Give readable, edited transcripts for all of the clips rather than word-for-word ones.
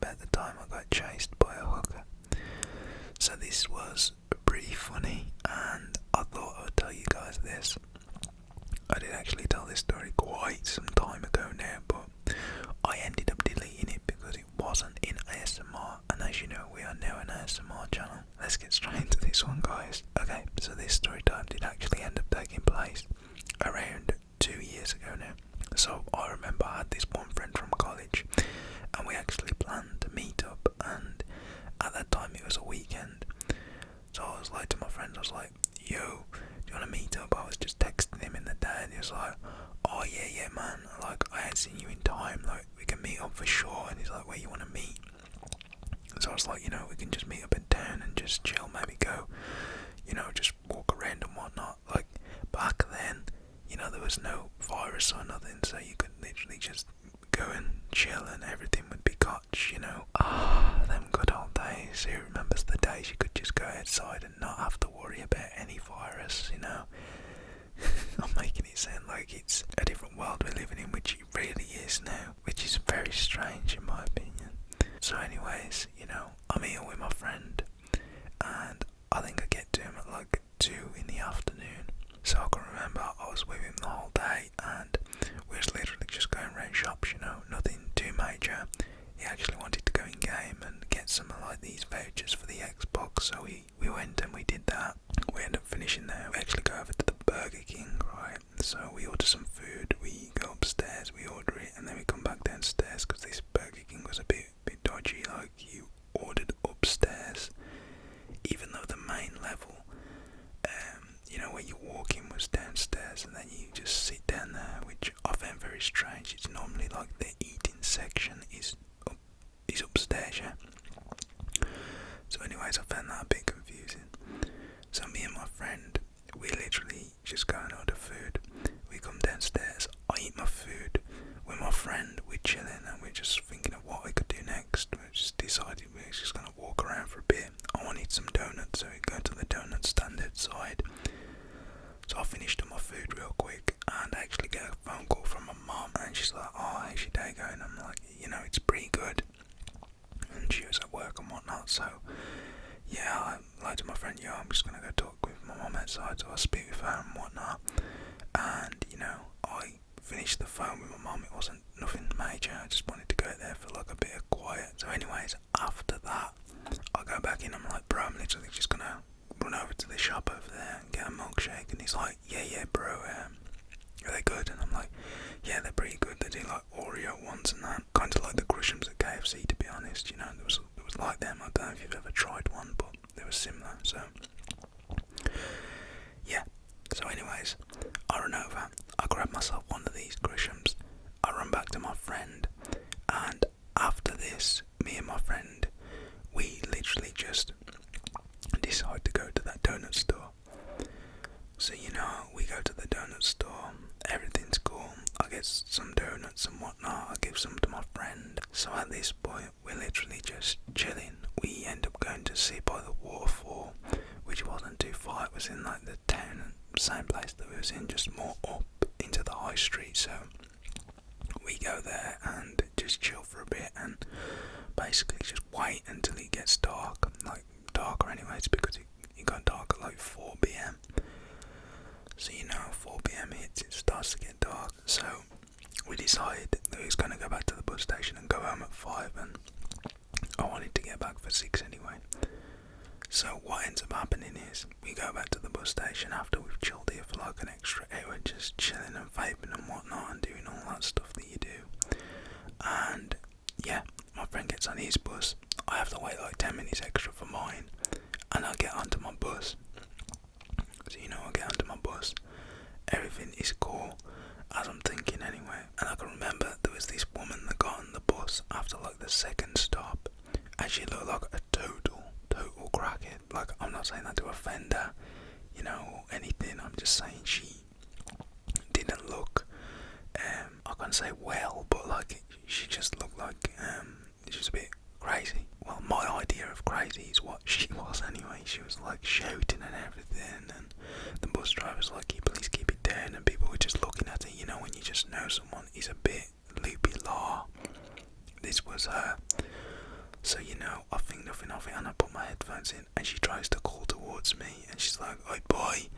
about the time I got chased by a hooker. So this was pretty funny, and I thought I would tell you guys this. I did actually tell this story quite some time ago now, but I ended up deleting it because it wasn't in ASMR, and as you know, we are now an ASMR channel. Let's get straight into this one, guys. Okay, so this story time did actually end up taking place around 2 years ago now. So I remember I had this one friend from college, and we actually planned to meet up, and at that time it was a weekend. So I was like to my friend, I was like, yo, do you want to meet up? I was just texting him in the day, and he was like, oh yeah man, like I ain't seen you in time, like we can meet up for sure. And he's like, where you want to meet? So I was like, we can just meet up in town and just chill, maybe go, just walk around and whatnot. Like back then, there was no virus or nothing, so you could literally just go and chill and everything would be cotch, them good old days. Who remembers the days you could just go outside and not have to worry about any virus, I'm making it sound like it's a different world we're living in, which it really is now, which is very strange in my opinion. So anyways, I'm here with my friend, and I think I get to him at like 2 in the afternoon. So I can remember I was with him the whole day, and we was literally just going around shops, nothing too major. He actually wanted to go in game and get some of like these vouchers for the Xbox, so we went and we did that. We ended up finishing there. We actually go over to the Burger King, right? So we order some food, we go upstairs, we order it, and then we come back downstairs because this Burger King was a bit dodgy. Like you ordered upstairs, even though the main level, where you walk in was downstairs, and then you just sit down there, which I found very strange. It's normally like the eating section is upstairs, yeah. So anyways, I found that a bit confusing. So me and my friend, we literally just go and order food. We come downstairs, I eat my food with my friend, we're chilling and we're just thinking of what we could do next. We just decided we were just going to walk around for a bit. I wanted some donuts, so we go to the donut stand outside. So I finished up my food real quick, and I actually get a phone call from my mum, and she's like, oh, how's your day going? I'm like, it's pretty good. And she was at work and whatnot, so yeah, I lied to my friend, I'm just going to go talk with my mum outside. So I speak with her and whatnot, and I finished the phone with my mum. It wasn't nothing major, I just wanted to go there for like a bit of quiet. So anyways, after that I go back in, I'm like, bro, I'm literally just going to run over to the shop over there and get a milkshake. And he's like, yeah bro, are they good? And I'm like, yeah, they're pretty good. They do like Oreo ones and that, kind of like the Crushams at KFC, to be honest. There was like them. I don't know if you've ever tried one, but they were similar. So yeah, so anyways, I run over, I grab myself one of these Grishams, I run back to my friend, and after this, me and my friend, we literally just decide to go to that donut store. So we go to the donut store, everything's cool, I get some donuts and whatnot, I give some to my friend. So at this point, we're literally just chilling. We end up going to sit by the waterfall, which wasn't too far, it was in like the town, same place that we was in, just more up into the high street. So we go there and just chill for a bit, and basically just wait until it gets dark, like darker anyways, because it got dark at like 4 p.m. So 4 p.m. hits, it starts to get dark. So we decided that we was going to go back to the bus station and go home at 5, and I wanted to get back for 6 anyway. So what ends up happening is we go back to the bus station after we've chilled here for like an extra hour, just chilling and vaping and whatnot and doing all that stuff that you do. And yeah, my friend gets on his bus, I have to wait like 10 minutes extra for mine, and I get onto my bus. So I get onto my bus, everything is cool, as I'm thinking anyway. And I can remember there was this woman that got on the bus after like the second stop, and she looked like a total crackhead. Like, I'm not saying that to offend her, or anything, I'm just saying she didn't look, I can't say well, but like, she just looked like, she was a bit crazy. Well, my idea of crazy is what she was anyway. She was like shouting and everything, and the bus driver was like, please keep it down, and people were just looking at it, when you just know someone is a bit loopy law. This was her. So, I think nothing of it, and I put my headphones in, and she tries to call towards me, and she's like, "Oi, boy,"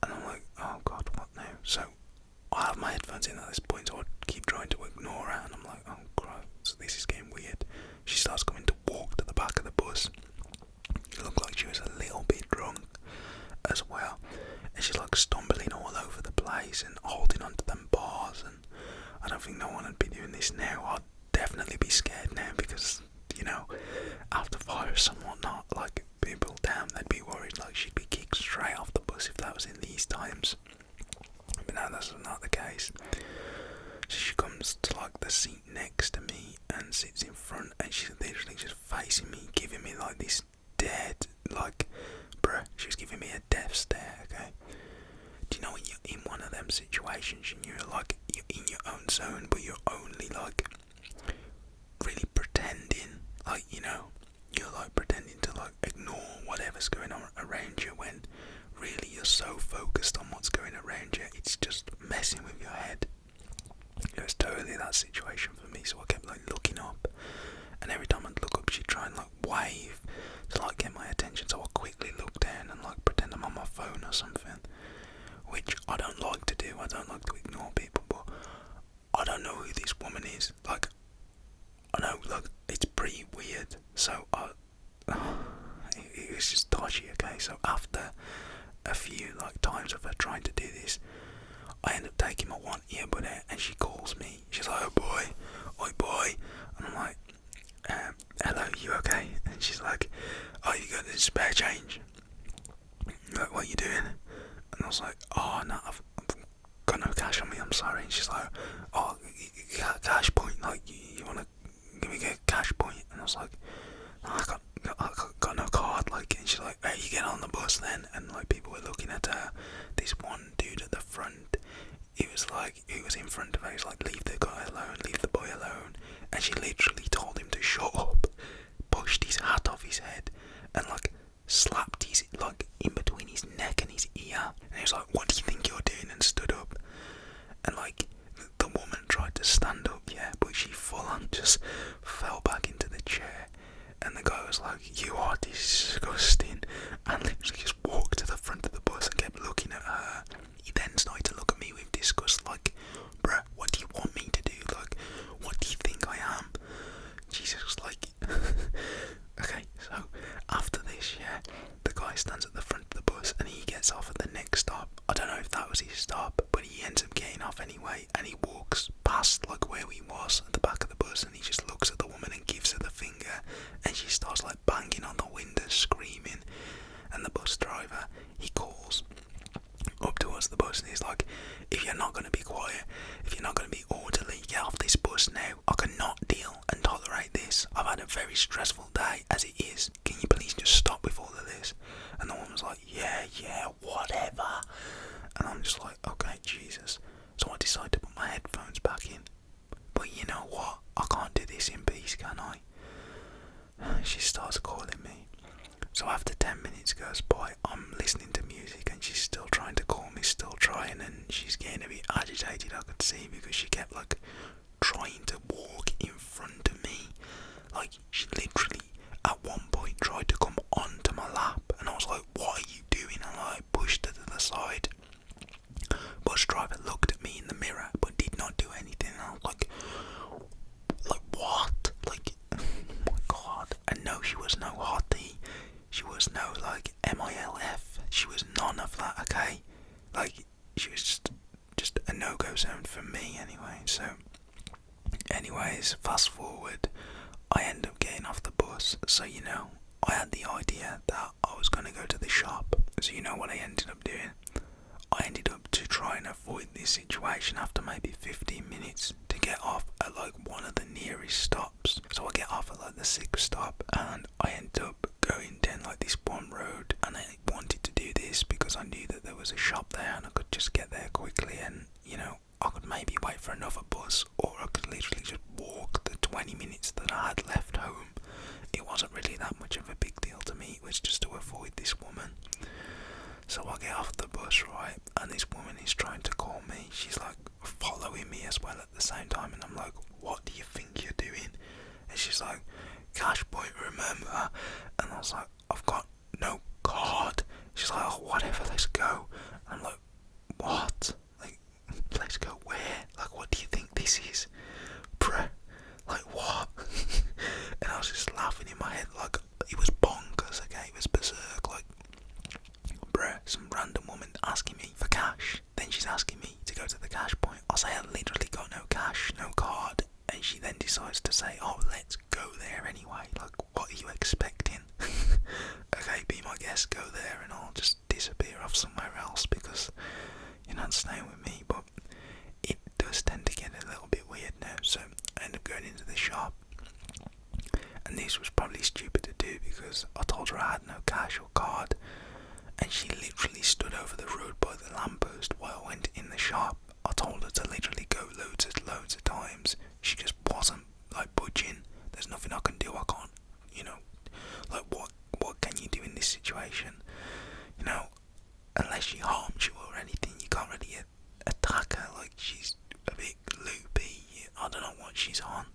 and I'm like, "Oh God, what now?" So I have my headphones in at this point, so I keep trying to ignore her, and I'm like, "Oh Christ, so this is getting weird." She starts coming to walk to the back of the bus. It looked like she was a little bit drunk as well, and she's like stumbling all over the place and holding onto them bars, and I don't think no one would be doing this now. I'd definitely be scared now because, after fires and whatnot, like, people, damn, they'd be worried like she'd be kicked straight off the bus if that was in these times. But no, that's not the case. So she comes to like the seat next to me and sits in front, and she's literally just facing me, giving me like this dead, like, bruh, she was giving me a death stare, okay? Do you know when you're in one of them situations and you're in your own zone, but you're only like really pretending, like, you're like pretending to like ignore whatever's going on around you, when really you're so focused on what's going around you, it's just messing with your head. It was totally that situation for me, so I kept like looking up, and every time I'd look up she'd try and like wave to like get my attention, so I quickly look down and like pretend I'm on my phone or something, which I don't like to do. I don't like to ignore people, but I don't know who this woman is. Like, I know, like, it's pretty weird, so it was just dodgy, okay? So after a few like times of her trying to do this, I end up taking my one earbud out, and she calls me. She's like, "Oh boy, oi boy," and I'm like, "Hello, you okay?" And she's like, "Oh, you got this spare change?" I'm like, "What are you doing?" And I was like, "Oh no, I've got no cash on me, I'm sorry." And she's like, "Oh, you got a cash point, like, you wanna give me a cash point?" And I was like, "No, I got no card," like. And she's like, "Hey, you get on the bus then." And like, people were looking at her. This one dude at the front, he was in front of her, he was like, "Leave the guy alone, leave the boy alone." And she literally told him to shut up, pushed his hat off his head, and like slapped his, like, in between his neck and his ear. And he was like, "What do you think you're doing?" And stood up. And like, the woman tried to stand up, yeah, but she full on just fell back into the chair. And the guy was like, "You are disgusting," and literally just walked to the front of the bus and kept looking at her. He then started to look at me with disgust, like, "Bruh, what do you want me to do? Like, what do you think I am?" Jesus, like, okay, so after this, yeah, the guy stands at the front of the bus and he gets off at the next stop. I don't know if that was his stop, but he ends up getting off anyway, and he walks past like where he was at the back of the bus, and he just looks at the woman and gives her the finger, and she starts like banging on the window, screaming. And the bus driver, he calls up towards the bus and he's like, "If you're not going to be quiet, if you're not going to be orderly, get off this bus now. I cannot deal and tolerate this. I've had a very stressful day as it is. Can you please just stop with all of this?" And the woman's like, yeah, whatever. And I'm just like, okay, Jesus. So I decide to put my headphones back in. But you know what? I can't do this in peace, can I? She starts calling me. So after 10 minutes goes by, I'm listening to music and she's still trying to call me, still trying, and she's getting a bit agitated, I could see, because she kept like trying to walk in front of me. Like, she literally at one point tried to come onto my lap, and I was like, "What are you doing?" And I pushed her to the side. Bus driver looked at me in the mirror but did not do anything, and I was like, what? Like, oh my God. And no, she was no hottie. She was no like MILF. She was none of that, okay? Like, she was just a no-go zone for me anyway. So anyways, fast forward, I end up getting off the bus. So I had the idea that I was going to go to the shop. So you know what I ended up doing? I ended up to try and avoid this situation after maybe 15 minutes to get off at like one of the nearest stops. So I get off at like the 6th stop, and I end up going down like this one road, and I wanted to do this because I knew that there was a shop there and I could just get there quickly, and I could maybe wait for another bus, or I could literally just walk the 20 minutes that I had left home. It wasn't really that much of a big deal to me, it was just to avoid this woman. So I get off the bus, right, and this woman is trying to call me. She's like following me as well at the same time, and I'm like, "What do you think you're doing?" And she's like, was like, I've got no card. She's like, oh, whatever, let's go. And I'm like, what? Like, let's go where? Like, what do you think this is? Bruh, like, what? And I was just laughing in my head, like, it was bonkers, okay, it was berserk, like, bruh, some random woman asking me for cash, then she's asking me to go to the cash point. I say I literally got no cash, no card, and she then decides to say, oh, let's go there anyway. Like, what are you expecting? Okay, be my guest, go there, and I'll just disappear off somewhere else because you're not staying with me. But it does tend to get a little bit weird now, so I end up going into the shop. And this was probably stupid to do because I told her I had no cash or card, and she literally stood over the road by the lamppost while I went in the shop. I told her to literally go loads of times. She just wasn't like budging. There's nothing I can do. I can't, like what can you do in this situation? Unless she harms you or anything, you can't really attack her. Like, she's a bit loopy. I don't know what she's on.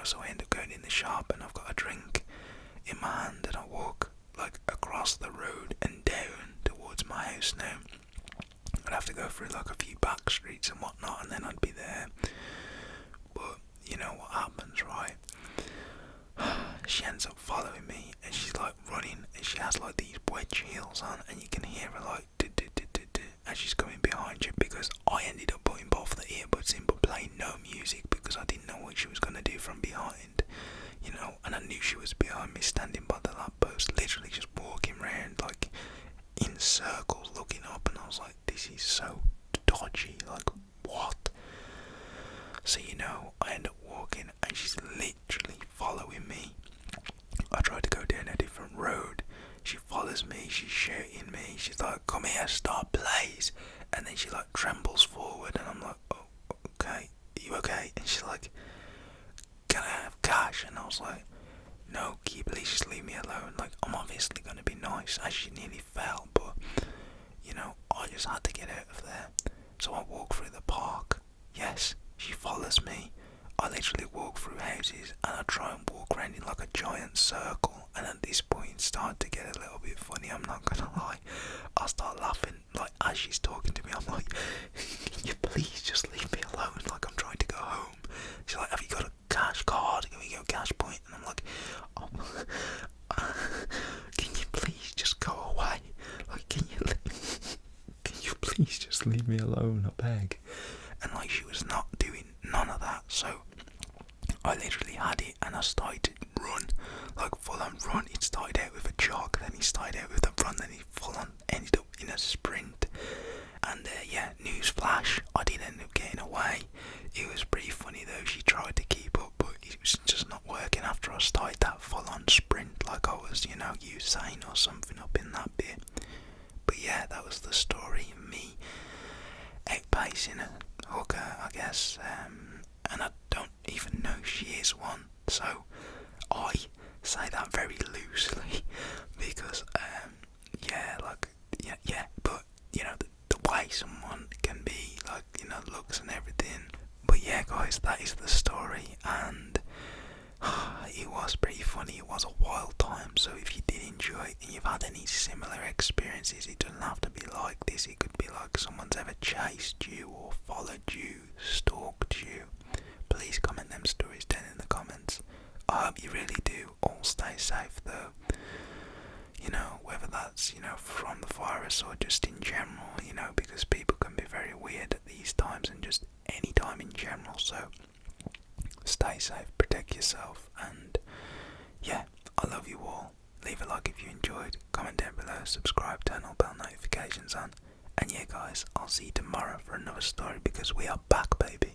So I end up going in the shop and I've got a drink in my hand and I walk like across the road and down towards my house now. I'd have to go through like a few back streets and whatnot and then I'd be there. But you know what happens, right? She ends up following me and she's like running and she has like these wedge heels on and you can hear her like as she's coming behind you, because I ended up putting both the earbuds in but playing no music because I didn't know what she was going to do from behind, and I knew she was behind me standing by the lamppost, literally just walking around like in circles looking up, and I was like, this is so dodgy, like what? So I end up walking and she's literally following me. I try to go down a different road. She follows me, she's shouting me, she's like, come here, stop please. And then she like trembles forward and I'm like, oh, okay, are you okay? And she's like, can I have cash? And I was like, no, can you please just leave me alone? Like, I'm obviously going to be nice, as she nearly fell, but I just had to get out of there. So I walk through the park. Yes, she follows me. I literally walk through houses and I try and walk around in like a giant circle, and at this point it started to get a little bit funny, I'm not gonna lie. I start laughing, like as she's talking to me, I'm like, can you please just leave me alone, like I'm trying to go home. She's like, have you got a cash card, can we go cash point? And I'm like, oh, can you please just go away, like can you please just leave me alone, I beg. And like she was not doing none of that, so I literally had it and I started to run, like full on run. It started out with a jog, then he started out with a run, then he full on ended up in a sprint. And news flash, I did end up getting away. It was pretty funny though, she tried to keep up but it was just not working after I started that full on sprint, like I was, Usain or something up in that bit. But yeah, that was the story of me outpacing a hooker, I guess, and I don't even know she is one, so I say that very loosely because but the way someone can be, like, looks and everything. But yeah guys, that is the story, and it was pretty funny. It was a wild time, so if you did enjoy it and you've had any similar experiences, it doesn't have to be like this. It could be like someone's ever chased you or followed you, stalked you. Please comment them stories down in the comments. I hope you really do all stay safe though. Whether that's, from the virus or just in general, because people can be very weird at these times and just any time in general. So stay safe, protect yourself, and yeah, I love you all. Leave a like if you enjoyed, comment down below, subscribe, turn all bell notifications on, and yeah guys, I'll see you tomorrow for another story because we are back, baby.